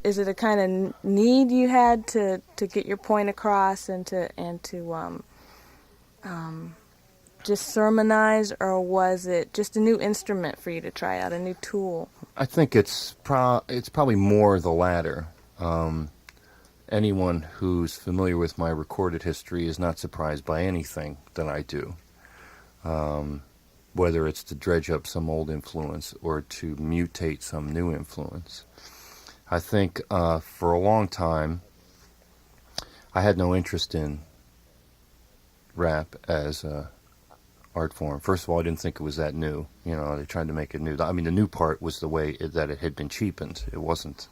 it a kind of need you had to get your point across and to just sermonize, or was it just a new instrument for you to try out, a new tool? I think it's probably more the latter. Anyone who's familiar with my recorded history is not surprised by anything that I do, whether it's to dredge up some old influence or to mutate some new influence. I think for a long time I had no interest in rap as a art form. First of all, I didn't think it was that new. You know, they tried to make it new. I mean, the new part was the way that it had been cheapened. It wasn't,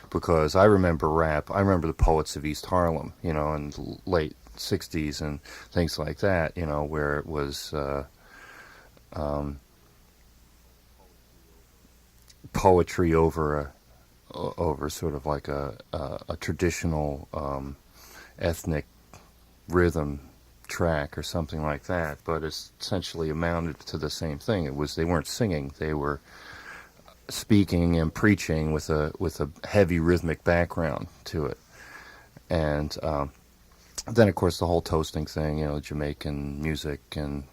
because I remember rap. I remember the poets of East Harlem, you know, in the late 60s and things like that, you know, where it was poetry over sort of like a traditional ethnic rhythm track or something like that, but it's essentially amounted to the same thing. They weren't singing, they were speaking and preaching with a heavy rhythmic background to it. And then of course the whole toasting thing, you know, Jamaican music, and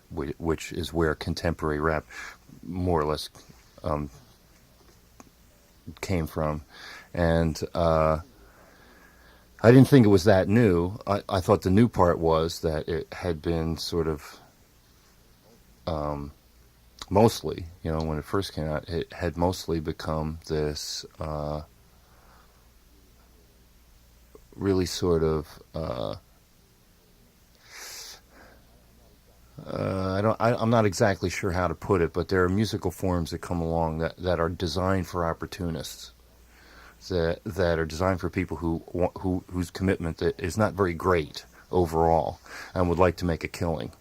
which is where contemporary rap more or less came from. And I didn't think it was that new. I thought the new part was that it had been sort of mostly, you know, when it first came out, it had mostly become this really sort of I'm not exactly sure how to put it, but there are musical forms that come along that are designed for opportunists, that are designed for people whose commitment is not very great overall and would like to make a killing.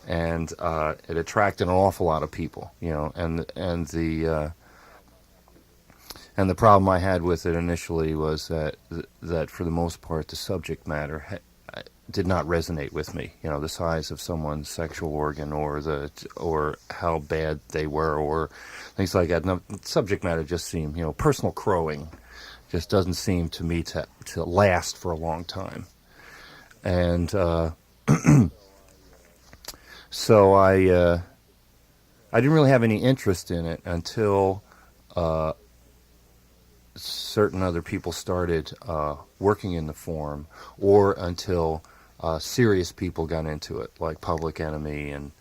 And it attracted an awful lot of people, you know, and the problem I had with it initially was that for the most part the subject matter did not resonate with me. You know, the size of someone's sexual organ, or how bad they were, or things like that. No, subject matter just seemed, you know, personal crowing just doesn't seem to me to last for a long time. And so I didn't really have any interest in it until certain other people started working in the form, or until serious people got into it, like Public Enemy and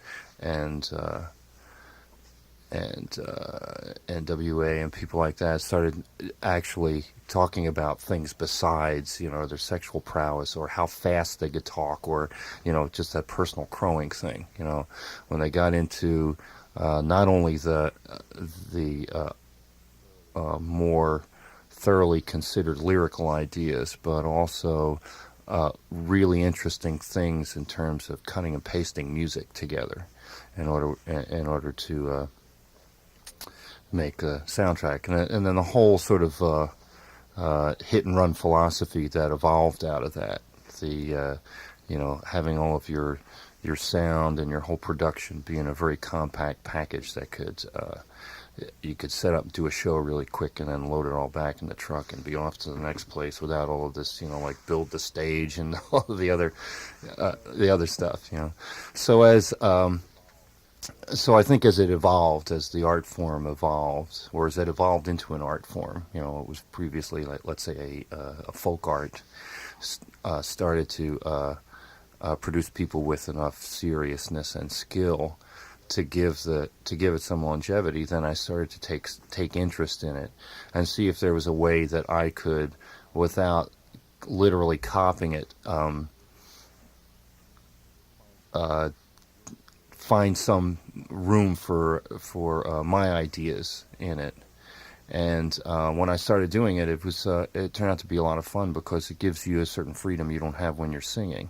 NWA and people like that started actually talking about things besides, you know, their sexual prowess or how fast they could talk, or, you know, just that personal crowing thing. You know, when they got into not only the more thoroughly considered lyrical ideas, but also really interesting things in terms of cutting and pasting music together in order to make a soundtrack, and then the whole sort of hit and run philosophy that evolved out of that. The you know, having all of your sound and your whole production be in a very compact package that could you could set up and do a show really quick and then load it all back in the truck and be off to the next place without all of this, you know, like build the stage and all of the other stuff, you know. So I think as it evolved, as the art form evolved, or as it evolved into an art form, you know, it was previously, like, let's say a folk art, started to produce people with enough seriousness and skill to give it some longevity. Then I started to take interest in it and see if there was a way that I could, without literally copying it, find some room for my ideas in it. And when I started doing it, it turned out to be a lot of fun, because it gives you a certain freedom you don't have when you're singing.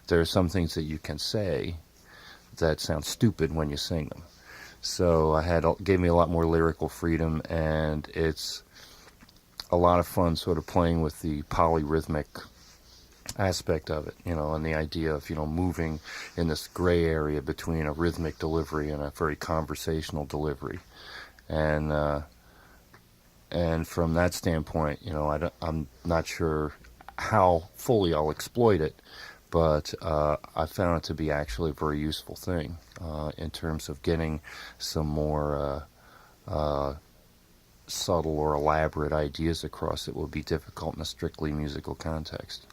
There are some things that you can say that sound stupid when you sing them. So gave me a lot more lyrical freedom, and it's a lot of fun sort of playing with the polyrhythmic aspect of it, you know, and the idea of, you know, moving in this gray area between a rhythmic delivery and a very conversational delivery. And And from that standpoint, I'm not sure how fully I'll exploit it, but I found it to be actually a very useful thing in terms of getting some more subtle or elaborate ideas across that would be difficult in a strictly musical context.